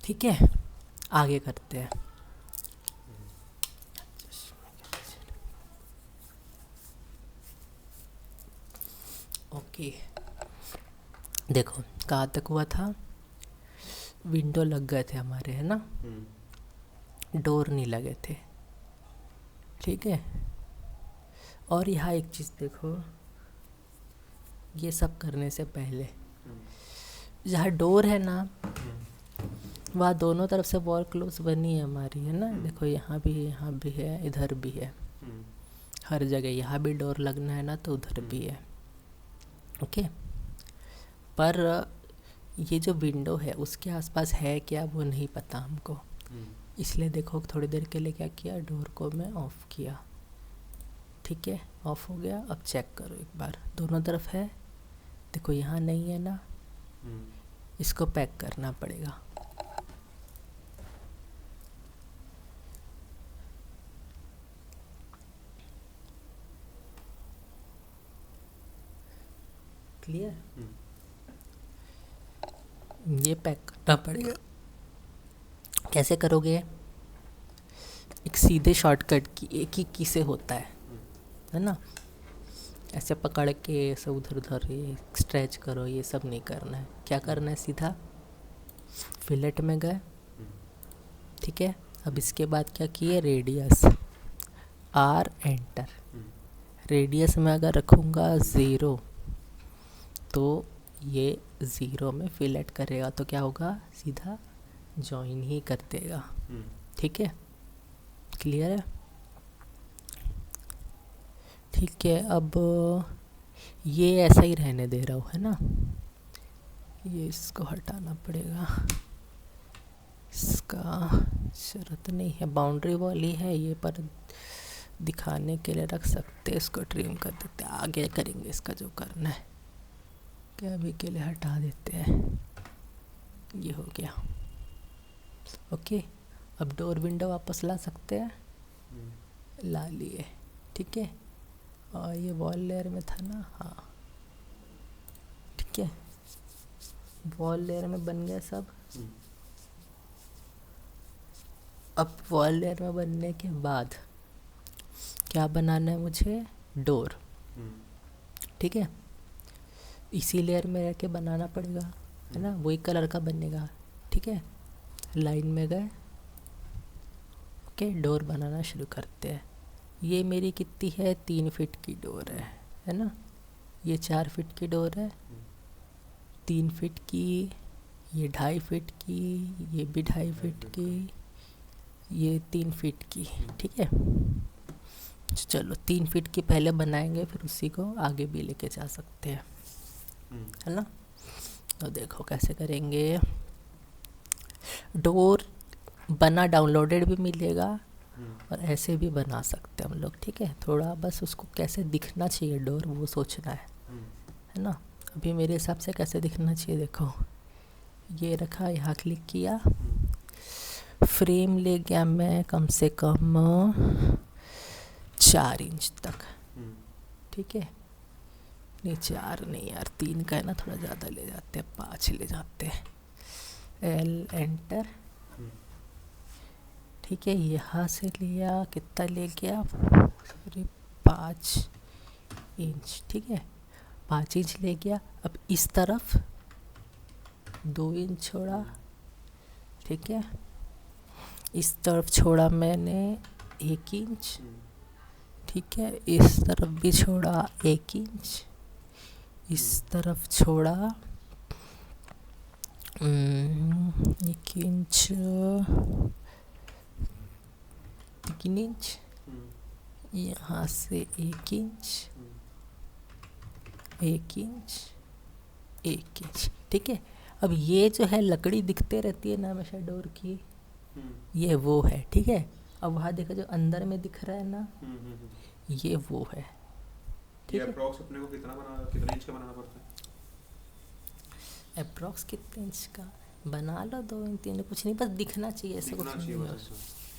ठीक है, आगे करते हैं। ओके, देखो कहाँ तक हुआ था। विंडो लग गए थे हमारे, है ना, डोर नहीं लगे थे, ठीक है। और यहाँ एक चीज़ देखो, ये सब करने से पहले जहाँ डोर है ना, वहाँ दोनों तरफ से वॉल क्लोज बनी है हमारी, है ना। देखो यहाँ भी है, इधर भी है, हर जगह। यहाँ भी डोर लगना है ना, तो उधर भी है, ओके। पर ये जो विंडो है उसके आसपास है क्या वो नहीं पता हमको, इसलिए देखो थोड़ी देर के लिए क्या किया, डोर को मैं ऑफ़ किया, ठीक है, ऑफ़ हो गया। अब चेक करो एक बार, दोनों तरफ है, देखो यहाँ नहीं है ना, इसको पैक करना पड़ेगा। क्लियर, ये पैक करना पड़ेगा। कैसे करोगे, एक सीधे शॉर्टकट की एक ही की से होता है ना। ऐसे पकड़ के ऐसे उधर उधर ये स्ट्रेच करो, ये सब नहीं करना है। क्या करना है, सीधा फिलेट में गए, ठीक है। अब इसके बाद क्या किए, रेडियस आर, एंटर। रेडियस में अगर रखूँगा 0 तो ये 0 में फिलेट करेगा, तो क्या होगा, सीधा जॉइन ही कर देगा, ठीक है। क्लियर है, ठीक है। अब ये ऐसा ही रहने दे रहा हूँ, है ना। ये इसको हटाना पड़ेगा, इसका ज़रूरत नहीं है, बाउंड्री वॉल ही है ये, पर दिखाने के लिए रख सकते, इसको ट्रिम कर देते, आगे करेंगे इसका जो करना है। क्या अभी के लिए हटा देते हैं, ये हो गया, ओके। अब डोर विंडो वापस ला सकते हैं, ला लिए, ठीक है। और ये वॉल लेयर में था ना, हाँ ठीक है, वॉल लेयर में बन गया सब। अब वॉल लेयर में बनने के बाद क्या बनाना है मुझे, डोर, ठीक है। इसी लेयर में रह के बनाना पड़ेगा, है ना, वही कलर का बनेगा, ठीक है। लाइन में गए, ओके, डोर बनाना शुरू करते हैं। ये मेरी कितनी है, 3 फीट की डोर है ना। ये 4 फीट की डोर है, 3 फीट की, ये 2.5 फीट की, ये भी 2.5 फीट की, ये 3 फीट की, ठीक है। चलो 3 फीट की पहले बनाएंगे, फिर उसी को आगे भी लेके जा सकते हैं, है ना। तो देखो कैसे करेंगे, डोर बना डाउनलोडेड भी मिलेगा और ऐसे भी बना सकते हैं हम लोग, ठीक है। थोड़ा बस उसको कैसे दिखना चाहिए डोर, वो सोचना है ना। अभी मेरे हिसाब से कैसे दिखना चाहिए, देखो ये रखा, यहाँ क्लिक किया, फ्रेम ले गया मैं कम से कम 4 इंच तक, ठीक है। नहीं 4 नहीं यार, 3 का है ना, थोड़ा ज़्यादा ले जाते हैं, 5 ले जाते हैं। एल, एंटर, ठीक है। यहाँ से लिया, कितना ले गया, सॉरी 5 इंच, ठीक है, 5 इंच ले गया। अब इस तरफ 2 इंच छोड़ा, ठीक है। इस तरफ छोड़ा मैंने 1 इंच, ठीक है। इस तरफ भी छोड़ा 1 इंच, इस तरफ छोड़ा 1 इंच, 3 इंच, यहाँ से 1 इंच, 1 इंच, 1 इंच, ठीक है। अब ये जो है लकड़ी दिखते रहती है ना हमेशा डोर की, ये वो है, ठीक है। अब वहाँ देखो जो अंदर में दिख रहा है ना, ये वो है, ठीक है। अप्रॉक्स अपने को कितना इंच का बनाना पड़ता है, अप्रॉक्स कितने इंच का बना लो, 2 इंच 3, कुछ नहीं, बस दिखना चाहिए, ऐसा कुछ नहीं है,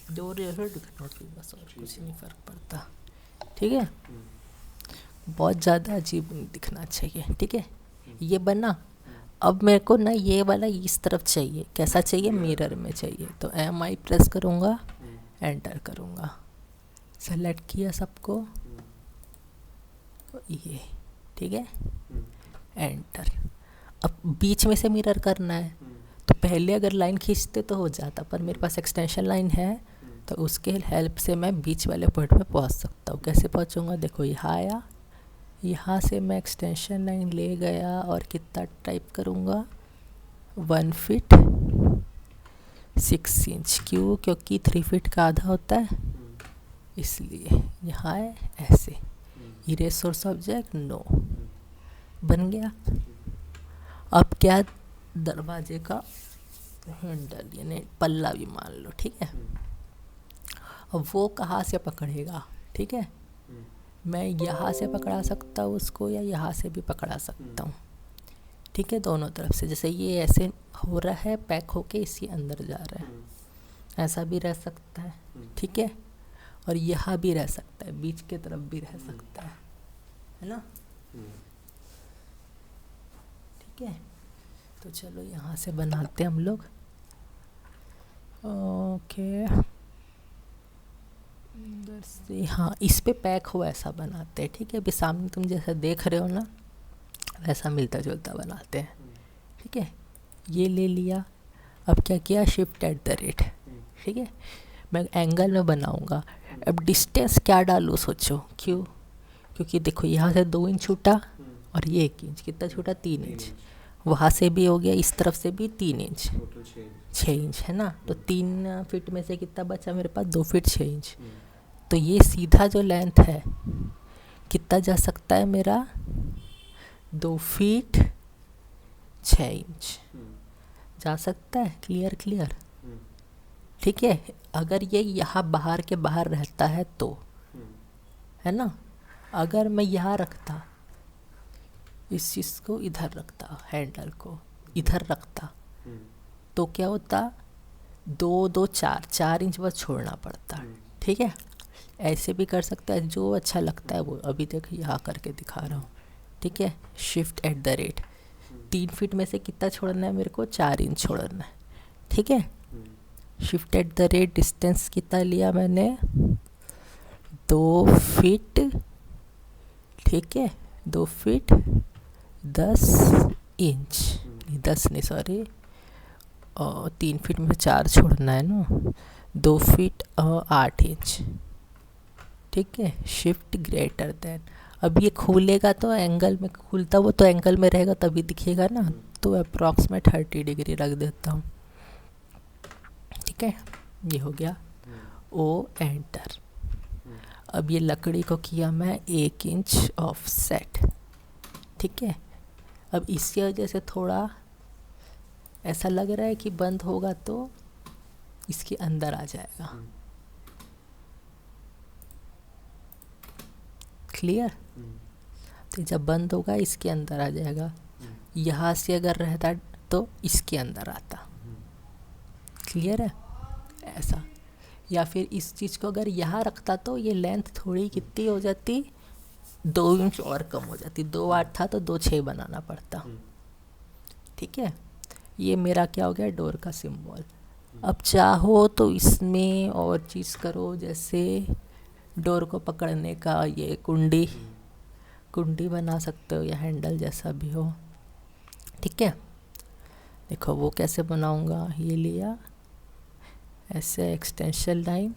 डोर जैसा दिखना चाहिए बस, और कुछ नहीं फ़र्क पड़ता, ठीक है। बहुत ज़्यादा अजीब नहीं दिखना चाहिए, ठीक है। ये बना, अब मेरे को ना ये वाला इस तरफ चाहिए, कैसा चाहिए, मिरर में चाहिए। तो MI प्रेस करूँगा, एंटर करूँगा, सेलेक्ट किया सबको, ये ठीक है, एंटर। अब बीच में से मिरर करना है, तो पहले अगर लाइन खींचते तो हो जाता, पर मेरे पास एक्सटेंशन लाइन है, तो उसके हेल्प से मैं बीच वाले पॉइंट पे पहुंच सकता हूँ। कैसे पहुंचूंगा, देखो यहाँ आया, यहाँ से मैं एक्सटेंशन लाइन ले गया और कितना टाइप करूँगा, 1 फीट 6 इंच। क्यों, क्योंकि 3 फीट का आधा होता है, इसलिए यहाँ है ऐसे। इरेज सोर्स ऑब्जेक्ट, नो, बन गया। अब क्या, दरवाजे का हैंडल यानी पल्ला भी मान लो, ठीक है। अब वो कहाँ से पकड़ेगा, ठीक है, मैं यहाँ से पकड़ा सकता हूँ उसको, या यहाँ से भी पकड़ा सकता हूँ, ठीक है, दोनों तरफ से। जैसे ये ऐसे हो रहा है, पैक होके इसी अंदर जा रहा है, ऐसा भी रह सकता है, ठीक है, और यहाँ भी रह सकता है, बीच के तरफ भी रह सकता है ना, ठीक है। तो चलो यहाँ से बनाते हैं हम लोग, ओके, इधर से, हाँ, इस पे पैक हो ऐसा बनाते हैं, ठीक है। अभी सामने तुम जैसा देख रहे हो ना, वैसा मिलता जुलता बनाते हैं, ठीक है। ये ले लिया, अब क्या किया, शिफ्ट एट द रेट, ठीक है। मैं एंगल में बनाऊंगा। अब डिस्टेंस क्या डालूँ, सोचो, क्यों, क्योंकि देखो यहाँ से 2 इंच छूटा, और ये 1 इंच, कितना छूटा, 3 इंच, वहाँ से भी हो गया, इस तरफ से भी 3 इंच, 6 इंच है ना। तो 3 फीट में से कितना बचा मेरे पास, 2 फीट 6 इंच। तो ये सीधा जो लेंथ है कितना जा सकता है मेरा, 2 फीट 6 इंच जा सकता है। क्लियर क्लियर, ठीक है। अगर ये यहाँ बाहर के बाहर रहता है तो, है ना। अगर मैं यहाँ रखता, इस चीज़ को इधर रखता, हैंडल को इधर रखता, तो क्या होता, 2 2 4 इंच बस छोड़ना पड़ता, ठीक है। ऐसे भी कर सकता है, जो अच्छा लगता है वो। अभी देखो यहाँ करके दिखा रहा हूँ, ठीक है। Shift at the rate, 3 feet में से कितना छोड़ना है मेरे को, 4 इंच छोड़ना है, ठीक है। Shift at the rate, distance कितना लिया मैंने, 2 फीट, ठीक है, 2 फीट 10 इंच, 10 नहीं सॉरी, 3 फीट में 4 छोड़ना है ना, 2 फीट 8 इंच, ठीक है। शिफ्ट ग्रेटर देन, अब ये खुलेगा तो एंगल में, खुलता वो तो एंगल में रहेगा तभी दिखेगा ना, तो अप्रॉक्सीमेट 30 डिग्री रख देता हूँ, ठीक है। ये हो गया, ओ एंटर। अब ये लकड़ी को किया मैं 1 इंच ऑफसेट, ठीक है। अब इसकी वजह से थोड़ा ऐसा लग रहा है कि बंद होगा तो इसके अंदर आ जाएगा, क्लियर। तो जब बंद होगा इसके अंदर आ जाएगा, यहाँ से अगर रहता तो इसके अंदर आता, क्लियर है, ऐसा। या फिर इस चीज़ को अगर यहाँ रखता तो ये लेंथ थोड़ी कितनी हो जाती, 2 इंच और कम हो जाती, 2 8 था तो 2 6 बनाना पड़ता, ठीक है। ये मेरा क्या हो गया, डोर का सिंबल। अब चाहो तो इसमें और चीज़ करो, जैसे डोर को पकड़ने का ये कुंडी बना सकते हो, या हैंडल जैसा भी हो, ठीक है। देखो वो कैसे बनाऊंगा, ये लिया ऐसे एक्सटेंशन लाइन,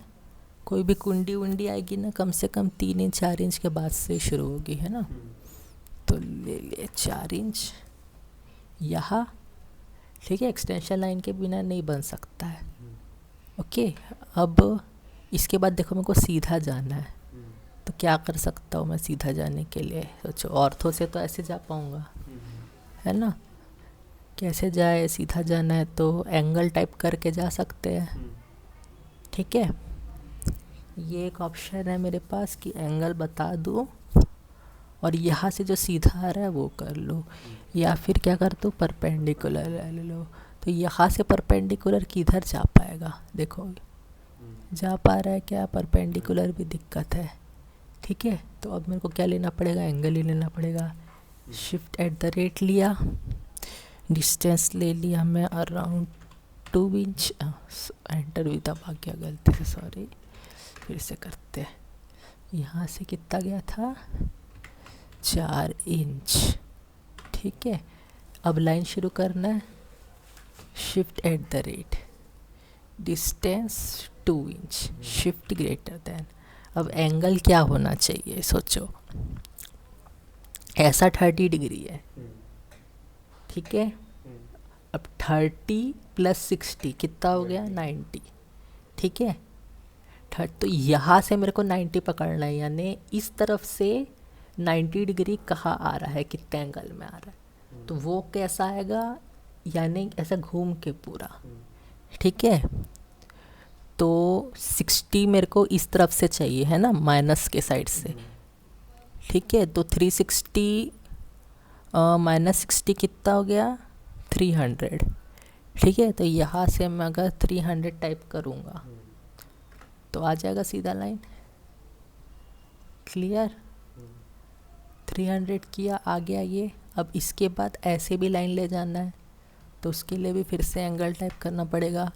कोई भी कुंडी वुंडी आएगी ना कम से कम 3 इंच 4 इंच के बाद से शुरू होगी, है ना। तो ले लिए 4 इंच यहाँ, ठीक है। एक्सटेंशन लाइन के बिना नहीं बन सकता है, ओके। अब इसके बाद देखो मेरे को सीधा जाना है, तो क्या कर सकता हूँ मैं सीधा जाने के लिए, सोचो। ऑर्थो से तो ऐसे जा पाऊँगा, है ना। कैसे जाए, सीधा जाना है तो एंगल टाइप करके जा सकते हैं, ठीक है। ये एक ऑप्शन है मेरे पास कि एंगल बता दूँ और यहाँ से जो सीधा आ रहा है वो कर लो, या फिर क्या कर दो, परपेंडिकुलर ले लो। तो यहाँ से परपेंडिकुलर किधर जा पाएगा, देखो जा पा रहा है क्या, परपेंडिकुलर भी दिक्कत है, ठीक है। तो अब मेरे को क्या लेना पड़ेगा, एंगल ही लेना पड़ेगा। शिफ्ट एट द रेट लिया, डिस्टेंस ले लिया मैं अराउंड 2 इंच। एंटर भी दबा गया गलती से, सॉरी, फिर से करते हैं। यहाँ से कितना गया था, 4 इंच। ठीक है, अब लाइन शुरू करना है, shift at the rate, distance 2 inch, shift greater than. अब एंगल क्या होना चाहिए सोचो, ऐसा 30 डिग्री है, ठीक है। अब 30 + 60 कितना हो गया, 90, ठीक है। तो यहाँ से मेरे को 90 पकड़ना है, यानी इस तरफ से 90 डिग्री कहाँ आ रहा है, कितने एंगल में आ रहा है, तो वो कैसा आएगा, यानी ऐसा घूम के पूरा, ठीक है। तो 60 मेरे को इस तरफ से चाहिए है ना, माइनस के साइड से, ठीक है। तो 360 -60 कितना हो गया, 300, ठीक है। तो यहाँ से मैं अगर 300 टाइप करूँगा तो आ जाएगा सीधा लाइन, क्लियर। 300 किया, आ गया ये। अब इसके बाद ऐसे भी लाइन ले जाना है, तो उसके लिए भी फिर से एंगल टाइप करना पड़ेगा,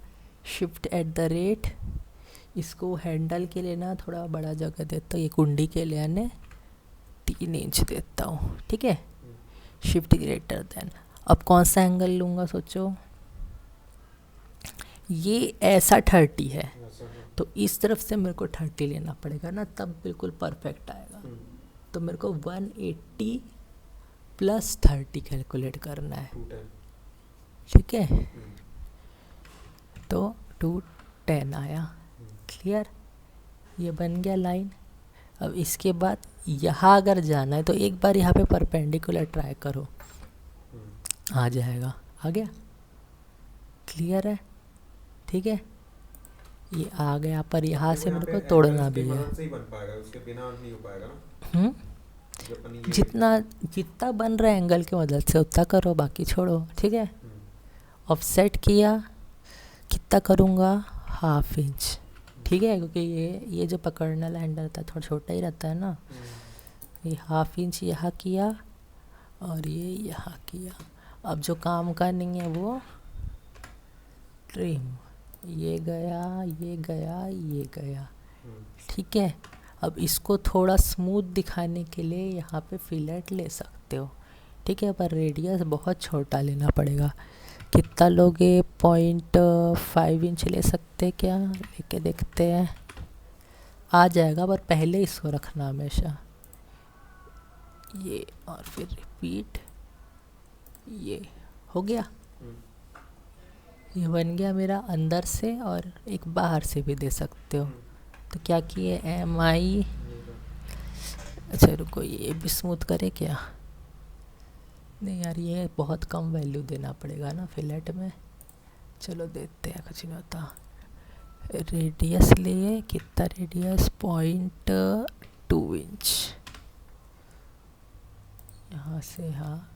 शिफ्ट एट द रेट। इसको हैंडल के लिए ना थोड़ा बड़ा जगह देता हूँ, ये कुंडी के लिए यानी 3 इंच देता हूँ, ठीक है। शिफ्ट ग्रेटर देन, अब कौन सा एंगल लूँगा सोचो, ये ऐसा 30 है, तो इस तरफ से मेरे को 30 लेना पड़ेगा ना, तब बिल्कुल परफेक्ट आएगा। तो मेरे को 180 + 30 कैलकुलेट करना है, ठीक है। तो 210 आया, क्लियर, ये बन गया लाइन। अब इसके बाद यहाँ अगर जाना है तो एक बार यहाँ पे परपेंडिकुलर ट्राई करो, आ जाएगा, आ गया, क्लियर है, ठीक है। ये आ गया, पर यहाँ से मेरे को तोड़ना भी है। जितना बन रहा है एंगल की मदद से उतना करो, बाकी छोड़ो, ठीक है। ऑफसेट किया, कितना करूँगा, 1/2 इंच, ठीक है, क्योंकि ये जो पकड़ने वाला हैंडल रहता है थोड़ा छोटा ही रहता है ना। ये 1/2 इंच यहाँ किया और ये यहाँ किया। अब जो काम का नहीं है वो ट्रिम, ये गया, ये गया, ये गया, ठीक है। अब इसको थोड़ा स्मूथ दिखाने के लिए यहाँ पे फिलेट ले सकते हो, ठीक है, पर रेडियस बहुत छोटा लेना पड़ेगा। कितना लोगे, 0.5 इंच ले सकते क्या, लेके देखते हैं, आ जाएगा, पर पहले इसको रखना हमेशा, ये, और फिर रिपीट, ये हो गया। ये बन गया मेरा अंदर से, और एक बाहर से भी दे सकते हो। तो क्या किए, MI, अच्छा रुको, ये भी स्मूथ करे क्या, नहीं यार ये बहुत कम वैल्यू देना पड़ेगा ना फिलेट में, चलो देते हैं, कुछ नहीं होता। रेडियस लिए, कितना रेडियस, 0.2 इंच, यहाँ से, हाँ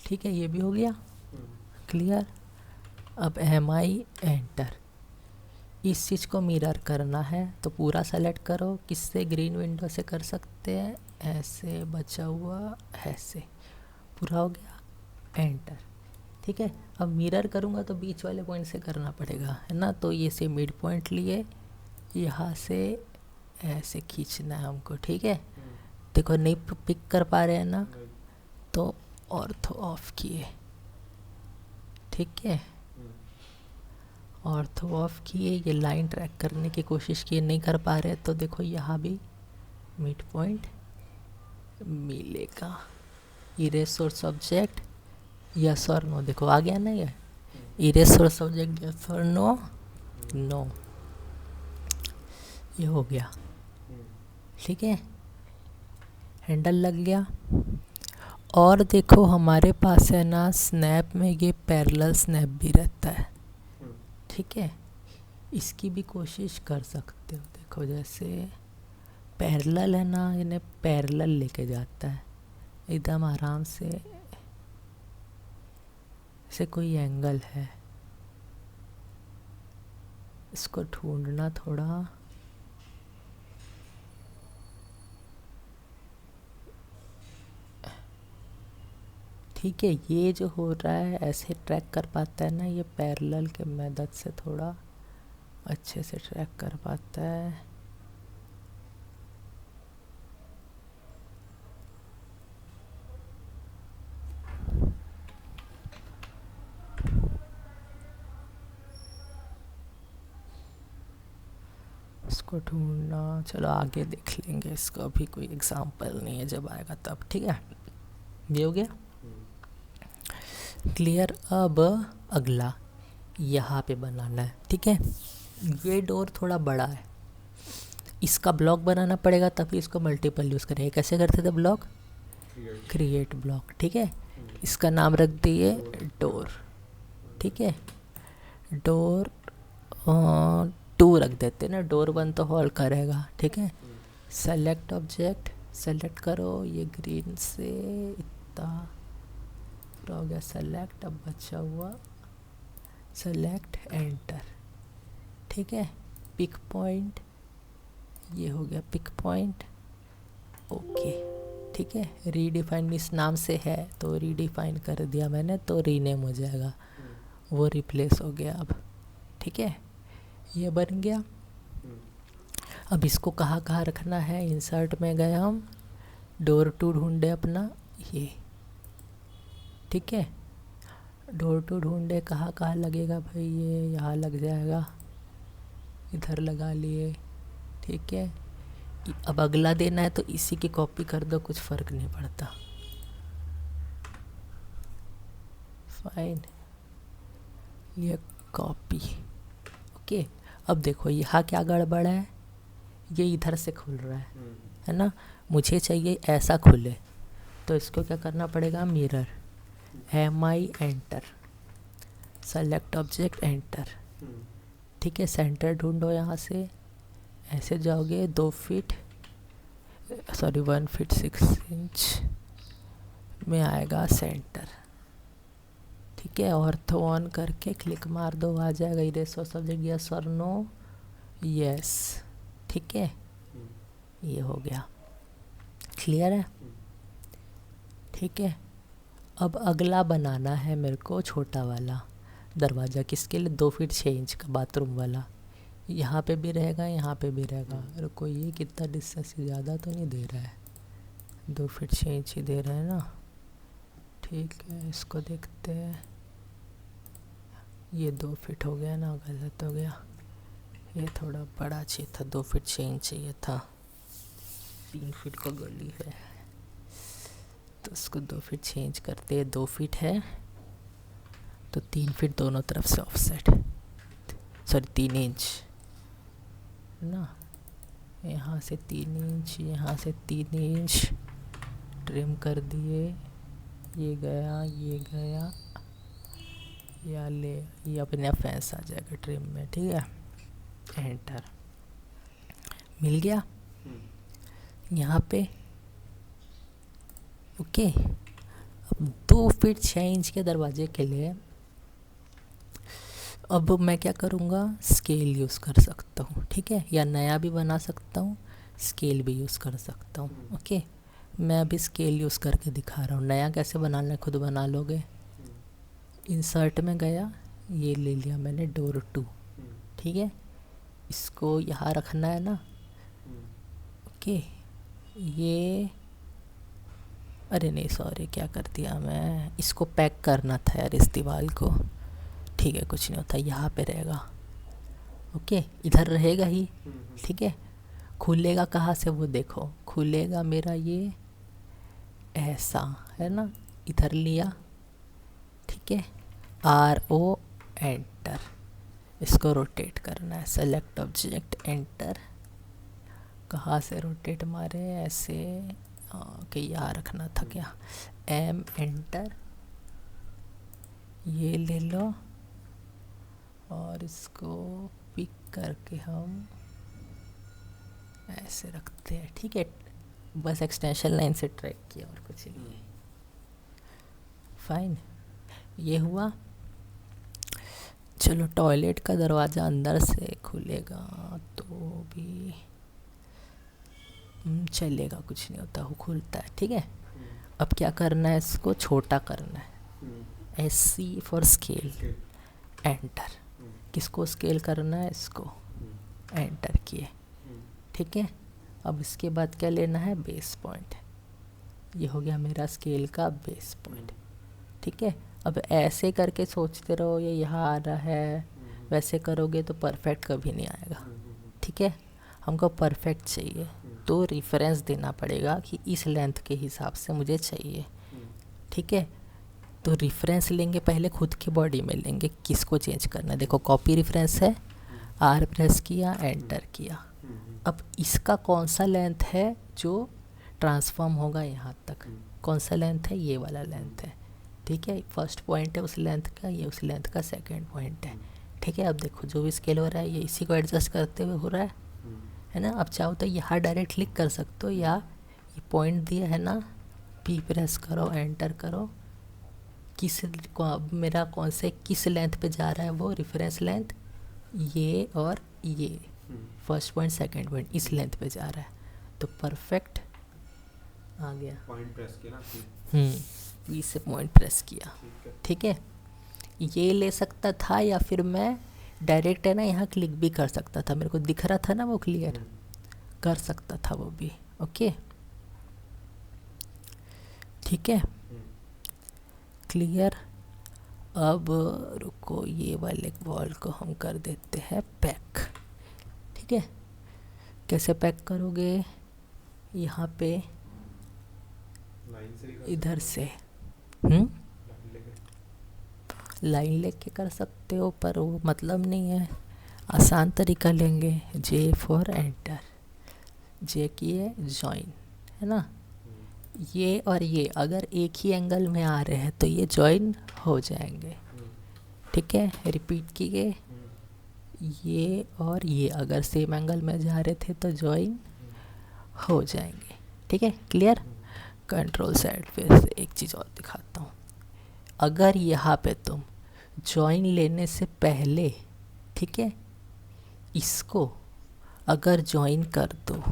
ठीक है, ये भी हो गया, क्लियर। अब MI एंटर, इस चीज़ को मिरर करना है तो पूरा सेलेक्ट करो, किससे, ग्रीन विंडो से कर सकते हैं, ऐसे बचा हुआ, ऐसे, पूरा हो गया, एंटर, ठीक है। अब मिरर करूँगा तो बीच वाले पॉइंट से करना पड़ेगा, है ना। तो ये से मिड पॉइंट लिए, यहाँ से ऐसे खींचना है हमको, ठीक है। देखो नहीं पिक कर पा रहे हैं ना, तो ऑर्थो ऑफ किए, ठीक है, ऑर्थो ऑफ किए, ये लाइन ट्रैक करने की कोशिश किए, नहीं कर पा रहे, तो देखो यहाँ भी मिड पॉइंट मिलेगा। इरेज सोर्स ऑब्जेक्ट, यस और नो, देखो आ गया ना, ये इरेज सोर्स ऑब्जेक्ट, यस और नो, नो, ये हो गया, ठीक है, हैंडल लग गया। और देखो हमारे पास है ना स्नैप में ये पैरेलल स्नैप भी रहता है, ठीक है, इसकी भी कोशिश कर सकते हो। देखो जैसे पैरेलल है ना, इन्हें पैरेलल लेके जाता है एकदम आराम से, जैसे कोई एंगल है, इसको ढूंढना थोड़ा, ठीक है। ये जो हो रहा है ऐसे ट्रैक कर पाता है ना, ये पैरेलल के मेथड से थोड़ा अच्छे से ट्रैक कर पाता है। इसको ढूंढना, चलो आगे देख लेंगे इसको, अभी कोई एग्जाम्पल नहीं है, जब आएगा तब। ठीक है, ये हो गया क्लियर। अब अगला यहाँ पे बनाना है। ठीक है, ये डोर थोड़ा बड़ा है, इसका ब्लॉक बनाना पड़ेगा, तभी इसको मल्टीपल यूज़ करेंगे। कैसे करते थे ब्लॉक? Create block. ठीक है, इसका नाम रख दिए डोर। ठीक है, डोर 2 रख देते ना, डोर 1 तो होल्ड करेगा। ठीक है, सेलेक्ट ऑब्जेक्ट, सेलेक्ट करो ये ग्रीन से इतना हो गया सेलेक्ट। अब बचा हुआ सेलेक्ट एंटर। ठीक है, पिक पॉइंट, ये हो गया पिक पॉइंट। ओके, ठीक है, रीडिफाइन इस नाम से है तो रीडिफाइन कर दिया मैंने, तो रीनेम हो जाएगा, वो रिप्लेस हो गया अब। ठीक है, ये बन गया। अब इसको कहाँ कहाँ रखना है? इंसर्ट में गए हम, डोर 2 ढूंढे अपना ये। ठीक है, डोर 2 ढूंढे, कहाँ कहाँ लगेगा भाई? ये यहाँ लग जाएगा, इधर लगा लिए। ठीक है, अब अगला देना है तो इसी की कॉपी कर दो, कुछ फ़र्क नहीं पड़ता। फाइन, ये कॉपी। ओके, अब देखो यहाँ क्या गड़बड़ है, ये इधर से खुल रहा है ना, मुझे चाहिए ऐसा खुले, तो इसको क्या करना पड़ेगा? Mirror, MI enter, select object enter. ठीक है, सेंटर ढूंढो, यहाँ से ऐसे जाओगे 2 फीट, सॉरी 1 फीट 6 इंच में आएगा सेंटर। ठीक है, ऑर्थो ऑन करके क्लिक मार दो, आ जाएगा इरेज ऑफ सब्जेक्ट, यस और नो, यस। ठीक है, ये हो गया, क्लियर है? ठीक है, अब अगला बनाना है मेरे को छोटा वाला दरवाज़ा, किसके लिए? 2 फीट 6 इंच का, बाथरूम वाला। यहाँ पे भी रहेगा, यहाँ पे भी रहेगा। रुको, ये कितना डिस्टेंस ज़्यादा तो नहीं दे रहा है? 2 फीट 6 इंच ही दे रहा है ना। ठीक है, इसको देखते हैं। ये 2 फीट हो गया ना, गलत हो गया, ये थोड़ा बड़ा चाहिए था, 2 फीट 6 इंच चाहिए था। 3 फीट का गली है तो उसको 2 फीट 6 इंच करते हैं। 2 फीट है तो 3 फीट दोनों तरफ से ऑफसेट, सॉरी 3 इंच ना, यहाँ से 3 इंच, यहाँ से 3 इंच ट्रिम कर दिए। ये गया, ये गया, या ले, ये अपने आप फैंस आ जाएगा ट्रिम में। ठीक है, एंटर, मिल गया यहाँ पे। ओके, अब 2 फीट 6 इंच के दरवाजे के लिए अब मैं क्या करूँगा? स्केल यूज़ कर सकता हूँ। ठीक है, या नया भी बना सकता हूँ, स्केल भी यूज़ कर सकता हूँ। ओके, मैं अभी स्केल यूज़ करके दिखा रहा हूँ। नया कैसे बनाना है खुद बना लोगे। इंसर्ट में गया, ये ले लिया मैंने डोर 2। ठीक है, इसको यहाँ रखना है ना। ओके, ये, अरे नहीं सॉरी, क्या कर दिया मैं, इसको पैक करना था यार इस दीवार को। ठीक है, कुछ नहीं होता, यहाँ पे रहेगा। ओके, इधर रहेगा ही। ठीक है, खुलेगा कहाँ से वो देखो, खुलेगा मेरा ये ऐसा है ना, इधर लिया। ठीक है, RO एंटर, इसको रोटेट करना है, सेलेक्ट ऑब्जेक्ट एंटर। कहाँ से रोटेट मारे? ऐसे कि यहाँ रखना था क्या? M एंटर, ये ले लो और इसको पिक करके हम ऐसे रखते हैं। ठीक है, बस एक्सटेंशन लाइन से ट्रैक किया और कुछ नहीं। फाइन, ये हुआ। चलो, टॉयलेट का दरवाज़ा अंदर से खुलेगा तो भी चलेगा, कुछ नहीं होता, वो खुलता है। ठीक है, अब क्या करना है, इसको छोटा करना है, SC फॉर स्केल, एंटर। किसको स्केल करना है, इसको, एंटर किए, ठीक है। अब इसके बाद क्या लेना है, बेस पॉइंट। ये हो गया मेरा स्केल का बेस पॉइंट, ठीक है। अब ऐसे करके सोचते रहो ये यहाँ आ रहा है, वैसे करोगे तो परफेक्ट कभी नहीं आएगा, ठीक है। हमको परफेक्ट चाहिए तो रेफरेंस देना पड़ेगा कि इस लेंथ के हिसाब से मुझे चाहिए, ठीक है। तो रेफरेंस लेंगे पहले खुद की बॉडी में लेंगे, किसको चेंज करना है, देखो कॉपी रेफरेंस है, R प्रेस किया, एंटर किया। अब इसका कौन सा लेंथ है जो ट्रांसफॉर्म होगा यहाँ तक, कौन सा लेंथ है, ये वाला लेंथ है, ठीक है। फर्स्ट पॉइंट है उस लेंथ का, ये उस लेंथ का सेकंड पॉइंट है, ठीक है। अब देखो जो भी स्केल हो रहा है ये इसी को एडजस्ट करते हुए हो रहा है ना। अब चाहो तो यहाँ डायरेक्ट क्लिक कर सकते हो, या ये पॉइंट दिया है ना, P प्रेस करो, एंटर करो, किस को अब मेरा कौन से किस लेंथ पे जा रहा है वो रेफरेंस लेंथ, ये और ये फर्स्ट पॉइंट सेकंड पॉइंट इस लेंथ पे जा रहा है, तो परफेक्ट आ गया। पॉइंट प्रेस किया ना, P से पॉइंट प्रेस किया, ठीक है। ये ले सकता था या फिर मैं डायरेक्ट है ना यहाँ क्लिक भी कर सकता था, मेरे को दिख रहा था ना वो क्लियर, कर सकता था वो भी, ओके, ठीक है, क्लियर। अब रुको, ये वाले वॉल को हम कर देते हैं पैक, ठीक है। कैसे पैक करोगे, यहाँ पे लाइन से इधर से लाइन लेके कर सकते हो, पर वो मतलब नहीं है, आसान तरीका लेंगे, J फॉर एंटर, J किए, जॉइन, है ना। ये और ये अगर एक ही एंगल में आ रहे हैं तो ये जॉइन हो जाएंगे, ठीक है। रिपीट किए, ये और ये अगर सेम एंगल में जा रहे थे तो जॉइन हो जाएंगे, ठीक है, क्लियर। कंट्रोल साइड पे से एक चीज़ और दिखाता हूँ, अगर यहाँ पे तुम जॉइन लेने से पहले, ठीक है, इसको अगर जॉइन कर दो,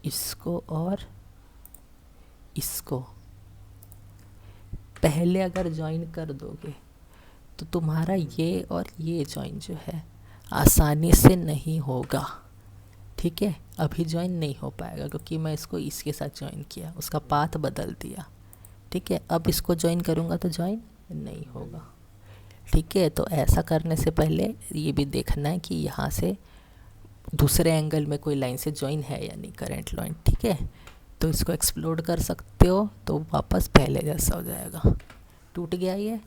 इसको और इसको पहले अगर जॉइन कर दोगे तो तुम्हारा ये और ये जॉइन जो है आसानी से नहीं होगा, ठीक है। अभी जॉइन नहीं हो पाएगा क्योंकि मैं इसको इसके साथ जॉइन किया, उसका पाथ बदल दिया, ठीक है। अब इसको जॉइन करूँगा तो जॉइन नहीं होगा, ठीक है। तो ऐसा करने से पहले ये भी देखना है कि यहाँ से दूसरे एंगल में कोई लाइन से जॉइन है या नहीं, करंट लाइन, ठीक है। तो इसको एक्सप्लोड कर सकते हो तो वापस पहले जैसा हो जाएगा, टूट गया ये।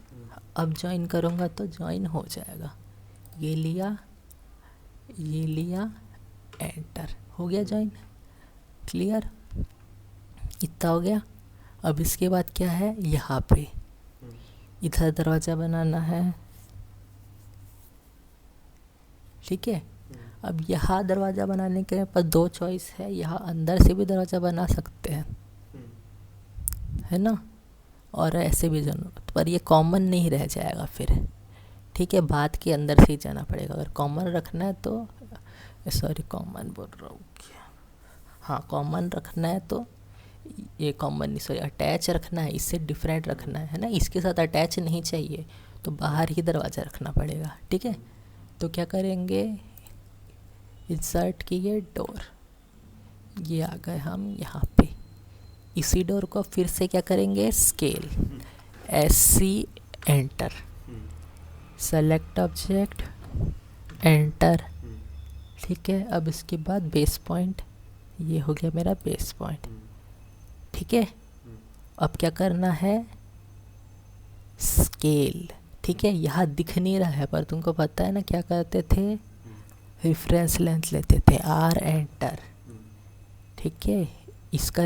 अब जॉइन करूँगा तो जॉइन हो जाएगा, ये लिया, ये लिया, एंटर, हो गया जॉइन, क्लियर, इतना हो गया। अब इसके बाद क्या है, यहाँ पे इधर दरवाज़ा बनाना है, ठीक है। अब यहाँ दरवाज़ा बनाने के पास दो चॉइस है, यहाँ अंदर से भी दरवाज़ा बना सकते हैं, है ना, और ऐसे भी जरूरत, पर ये कॉमन नहीं रह जाएगा फिर, ठीक है। बाद के अंदर से ही जाना पड़ेगा, अगर कॉमन रखना है तो, सॉरी कॉमन बोल रहा हूँ क्या, हाँ कॉमन रखना है तो ये कॉमन नहीं, सॉरी अटैच रखना है, इससे डिफरेंट रखना है ना, इसके साथ अटैच नहीं चाहिए तो बाहर ही दरवाज़ा रखना पड़ेगा, ठीक है। तो क्या करेंगे, इंसर्ट किए डोर, ये आ गए हम यहाँ पे, इसी डोर को फिर से क्या करेंगे, scale, SC, enter, select object, enter, ठीक है। अब इसके बाद बेस पॉइंट, ये हो गया मेरा बेस पॉइंट, ठीक है। अब क्या करना है, स्केल, ठीक है। यहाँ दिख नहीं रहा है पर तुमको पता है ना क्या करते थे, रेफरेंस लेंथ लेते थे, R, एंटर, ठीक है। इसका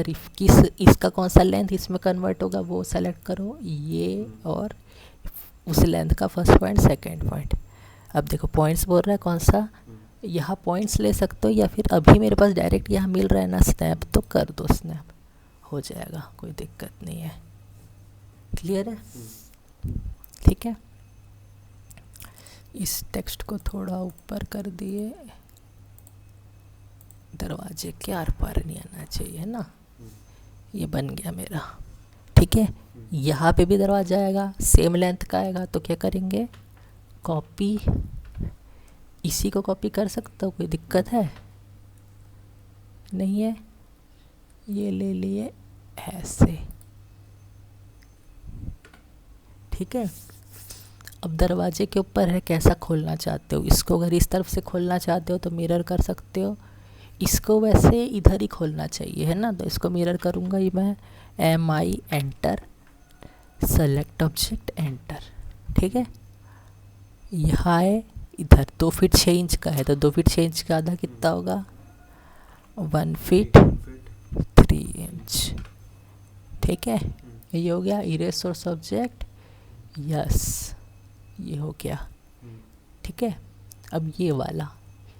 इसका कौन सा लेंथ इसमें कन्वर्ट होगा वो सेलेक्ट करो, ये और उस लेंथ का फर्स्ट पॉइंट सेकंड पॉइंट। अब देखो पॉइंट्स बोल रहा है कौन सा, यहाँ पॉइंट्स ले सकते हो या फिर अभी मेरे पास डायरेक्ट यहाँ मिल रहा है ना स्नैप, तो कर दो स्नैप, हो जाएगा, कोई दिक्कत नहीं है, क्लियर है, ठीक है। इस टेक्स्ट को थोड़ा ऊपर कर दिए, दरवाजे के आर पार नहीं आना चाहिए ना, ये बन गया मेरा, ठीक है। यहाँ पे भी दरवाज़ा आएगा, सेम लेंथ का आएगा, तो क्या करेंगे, कॉपी, इसी को कॉपी कर सकता हूँ, कोई दिक्कत है नहीं है। ये ले लिए ऐसे, ठीक है। अब दरवाजे के ऊपर है, कैसा खोलना चाहते हो, इसको अगर इस तरफ से खोलना चाहते हो तो मिरर कर सकते हो, इसको वैसे इधर ही खोलना चाहिए, है ना। तो इसको मिरर करूँगा ही मैं, MI enter, select object enter, ठीक है। यहाँ है, इधर 2 फीट 6 इंच का है, तो 2 फीट 6 इंच का आधा कितना होगा, 1 फीट 3 इंच, ठीक है। ये हो गया इरेज सोर्स ऑब्जेक्ट, यस ये हो गया, ठीक है। अब ये वाला,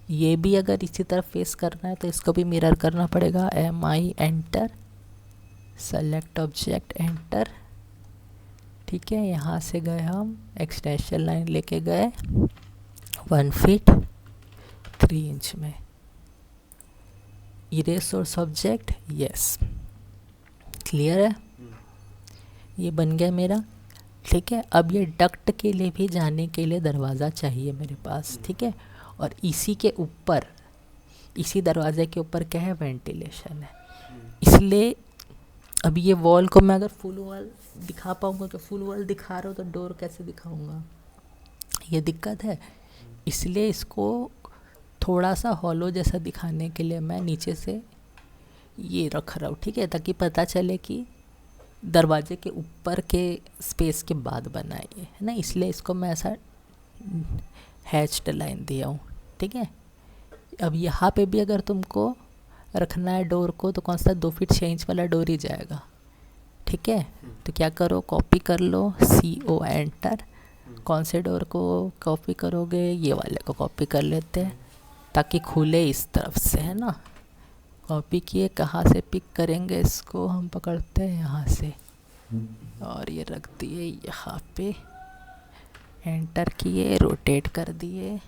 ये भी अगर इसी तरफ फेस करना है तो इसको भी मिरर करना पड़ेगा, MI enter, select object enter, ठीक है। यहाँ से गए हम, एक्सटेंशन लाइन लेके गए 1 फीट 3 इंच में, erase source object, yes clear है, ये बन गया मेरा, ठीक है। अब ये डक्ट के लिए भी जाने के लिए दरवाज़ा चाहिए मेरे पास, ठीक है। और इसी के ऊपर, इसी दरवाजे के ऊपर क्या है, वेंटिलेशन है, इसलिए अब ये वॉल को मैं अगर फुल वॉल दिखा पाऊँगा तो फुल वॉल दिखा रहा हूँ, तो डोर कैसे दिखाऊँगा, ये दिक्कत है। इसलिए इसको थोड़ा सा हॉलो जैसा दिखाने के लिए मैं नीचे से ये रख रहा हूँ, ठीक है, ताकि पता चले कि दरवाजे के ऊपर के स्पेस के बाद बना है ये, है ना। इसलिए इसको मैं ऐसा हैच्ड लाइन दिया हूँ, ठीक है। अब यहाँ पे भी अगर तुमको रखना है डोर को, तो कौन सा 2 फीट 6 इंच वाला डोर ही जाएगा, ठीक है। तो क्या करो, कॉपी कर लो, CO एंटर, कौन से डोर को कॉपी करोगे, ये वाले को कॉपी कर लेते हैं ताकि खुले इस तरफ से, है ना। कॉपी किए, कहाँ से पिक करेंगे इसको, हम पकड़ते हैं यहाँ से, और ये रख दिए यहाँ पे, एंटर किए, रोटेट कर दिए,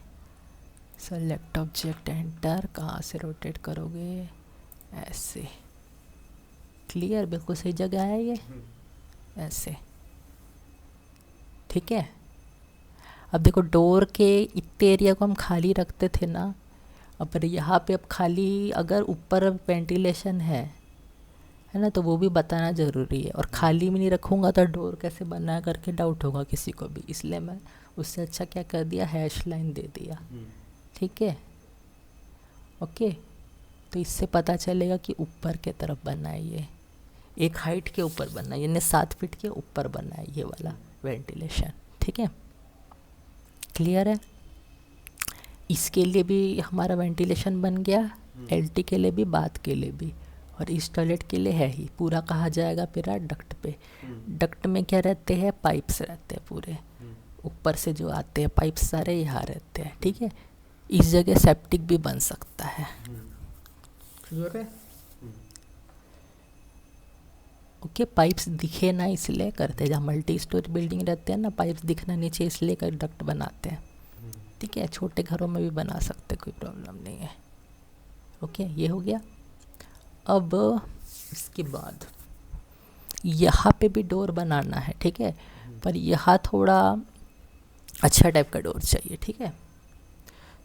सेलेक्ट ऑब्जेक्ट एंटर, कहाँ से रोटेट करोगे, ऐसे, क्लियर, बिल्कुल सही जगह है ये, ऐसे, ठीक है। अब देखो डोर के इतने एरिया को हम खाली रखते थे ना, अब यहाँ पे अब खाली, अगर ऊपर वेंटिलेशन है ना, तो वो भी बताना ज़रूरी है। और खाली में नहीं रखूँगा तो डोर कैसे बना करके डाउट होगा किसी को भी, इसलिए मैं उससे अच्छा क्या कर दिया, हैश लाइन दे दिया, ठीक है, ओके। तो इससे पता चलेगा कि ऊपर के तरफ बनना है, ये एक हाइट के ऊपर बनना है, यानी 7 फीट के ऊपर बनना है ये वाला वेंटिलेशन, ठीक है, क्लियर है। इसके लिए भी हमारा वेंटिलेशन बन गया, LT के लिए भी, बात के लिए भी, और इस टॉयलेट के लिए है ही। पूरा कहा जाएगा मेरा डक्ट पे, डक्ट में क्या रहते हैं, पाइप्स रहते हैं पूरे, ऊपर से जो आते हैं पाइप्स सारे यहाँ रहते हैं, ठीक है। इस जगह सेप्टिक भी बन सकता है, क्लियर है, ओके। पाइप्स दिखे ना इसलिए करते हैं, जहाँ मल्टी स्टोरी बिल्डिंग रहते हैं ना, पाइप्स दिखना नीचे इसलिए कर डक्ट बनाते हैं, ठीक है। छोटे घरों में भी बना सकते, कोई प्रॉब्लम नहीं है, ओके। ये हो गया। अब इसके बाद यहाँ पे भी डोर बनाना है, ठीक है, पर यहाँ थोड़ा अच्छा टाइप का डोर चाहिए, ठीक है।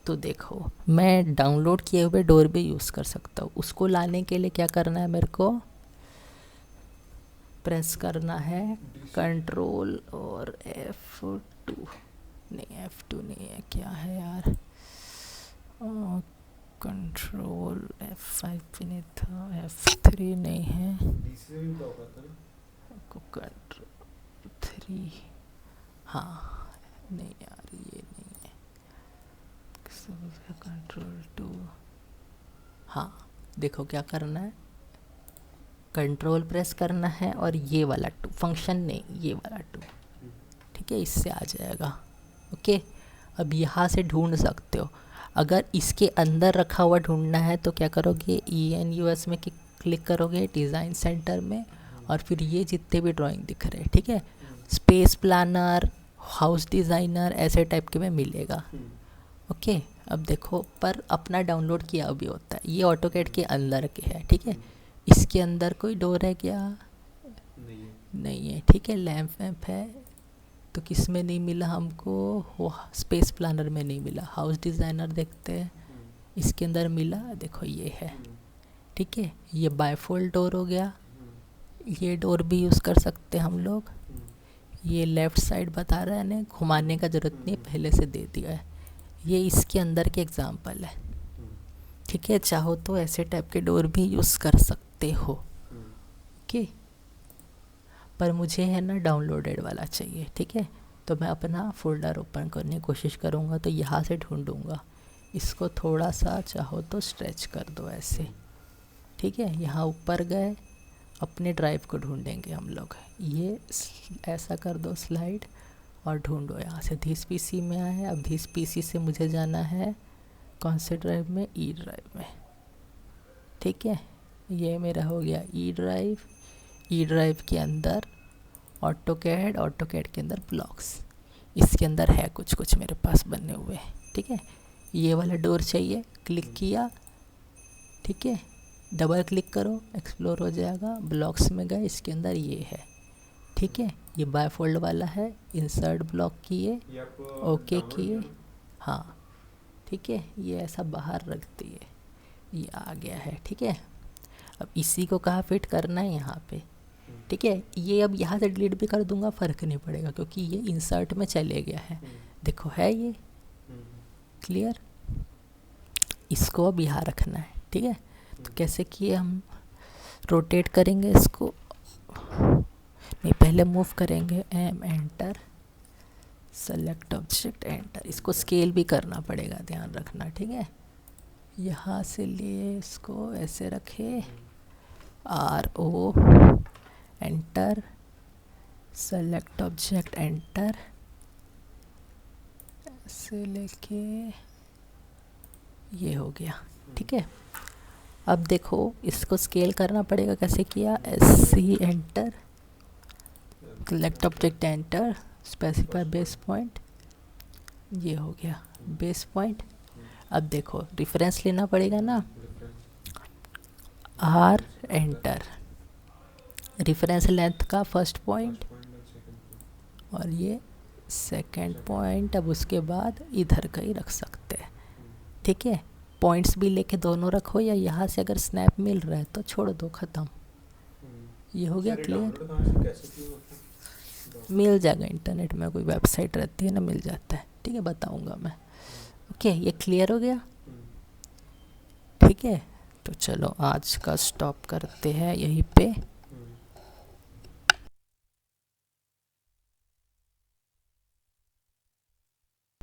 तो देखो मैं डाउनलोड किए हुए डोर भी यूज़ कर सकता हूँ। उसको लाने के लिए क्या करना है, मेरे को प्रेस करना है कंट्रोल और F2, नहीं F2 नहीं है, क्या है यार, कंट्रोल F5 भी नहीं था, F3 नहीं है, कंट्रोल 3, हाँ नहीं यार ये नहीं है, कंट्रोल 2, हाँ देखो क्या करना है, कंट्रोल प्रेस करना है और ये वाला 2, फंक्शन नहीं ये वाला 2, ठीक है, इससे आ जाएगा, ओके। अब यहाँ से ढूंढ सकते हो। अगर इसके अंदर रखा हुआ ढूंढना है तो क्या करोगे, ENUS में क्लिक करोगे डिज़ाइन सेंटर में, और फिर ये जितने भी ड्राइंग दिख रहे हैं, ठीक है, स्पेस प्लानर, हाउस डिज़ाइनर, ऐसे टाइप के में मिलेगा, ओके। अब देखो पर अपना डाउनलोड किया भी होता है, ये ऑटोकैड के अंदर के है, ठीक है। इसके अंदर कोई डोर है क्या? नहीं है। नहीं है, ठीक है। लैंप वैम्प है तो किस में नहीं मिला हमको? वो स्पेस प्लानर में नहीं मिला। हाउस डिज़ाइनर देखते हैं, इसके अंदर मिला, देखो ये है, ठीक है। ये बायफोल्ड डोर हो गया, ये डोर भी यूज़ कर सकते हैं हम लोग। ये लेफ़्ट साइड बता रहा है ना, घुमाने का ज़रूरत नहीं, पहले से दे दिया है। ये इसके अंदर के एग्जांपल है, ठीक है। चाहो तो ऐसे टाइप के डोर भी यूज़ कर सकते हो, ओके। पर मुझे है ना डाउनलोडेड वाला चाहिए, ठीक है। तो मैं अपना फोल्डर ओपन करने की कोशिश करूँगा, तो यहाँ से ढूंढूंगा। इसको थोड़ा सा चाहो तो स्ट्रेच कर दो ऐसे, ठीक है। यहाँ ऊपर गए, अपने ड्राइव को ढूंढेंगे हम लोग। ये ऐसा कर दो स्लाइड और ढूंढो यहाँ से। दिस पीसी में आए, अब दिस पीसी से मुझे जाना है कौन से ड्राइव में? ई ड्राइव में, ठीक है। ये मेरा हो गया ई ड्राइव। ई ड्राइव के अंदर ऑटोकैड, ऑटोकैड के अंदर ब्लॉक्स, इसके अंदर है कुछ कुछ मेरे पास बने हुए, ठीक है। ये वाला डोर चाहिए, क्लिक किया, ठीक है। डबल क्लिक करो, एक्सप्लोर हो जाएगा। ब्लॉक्स में गए, इसके अंदर ये है, ठीक है। ये बायफोल्ड वाला है, इंसर्ट ब्लॉक किए, ओके किए, हाँ, ठीक है। ये ऐसा बाहर रख दिए, ये आ गया है, ठीक है। अब इसी को कहाँ फिट करना है? यहाँ पे, ठीक है। ये अब यहाँ से डिलीट भी कर दूंगा, फ़र्क नहीं पड़ेगा, क्योंकि ये इंसर्ट में चले गया है। देखो है ये क्लियर। इसको अब यहाँ रखना है, ठीक है। तो कैसे किए हम? रोटेट करेंगे इसको, नहीं पहले मूव करेंगे, M enter, select object enter. इसको स्केल भी करना पड़ेगा, ध्यान रखना, ठीक है। यहाँ से लिए इसको ऐसे रखे, R O enter, select object enter, ऐसे लेके ये हो गया, ठीक है। अब देखो इसको स्केल करना पड़ेगा, कैसे किया? S C enter, select object enter, specify base point, ये हो गया बेस पॉइंट। अब देखो रेफरेंस लेना पड़ेगा ना, आर एंटर, रेफरेंस लेंथ का फर्स्ट पॉइंट और ये सेकंड पॉइंट। अब उसके बाद इधर का ही रख सकते हैं, ठीक है। पॉइंट्स भी लेके दोनों रखो, या यहाँ से अगर स्नैप मिल रहा है तो छोड़ दो, ख़त्म। ये हो गया क्लियर। मिल जाएगा, इंटरनेट में कोई वेबसाइट रहती है ना, मिल जाता है, ठीक है, बताऊँगा मैं, ओके। ये क्लियर हो गया, ठीक है। तो चलो आज का स्टॉप करते हैं यहीं पे।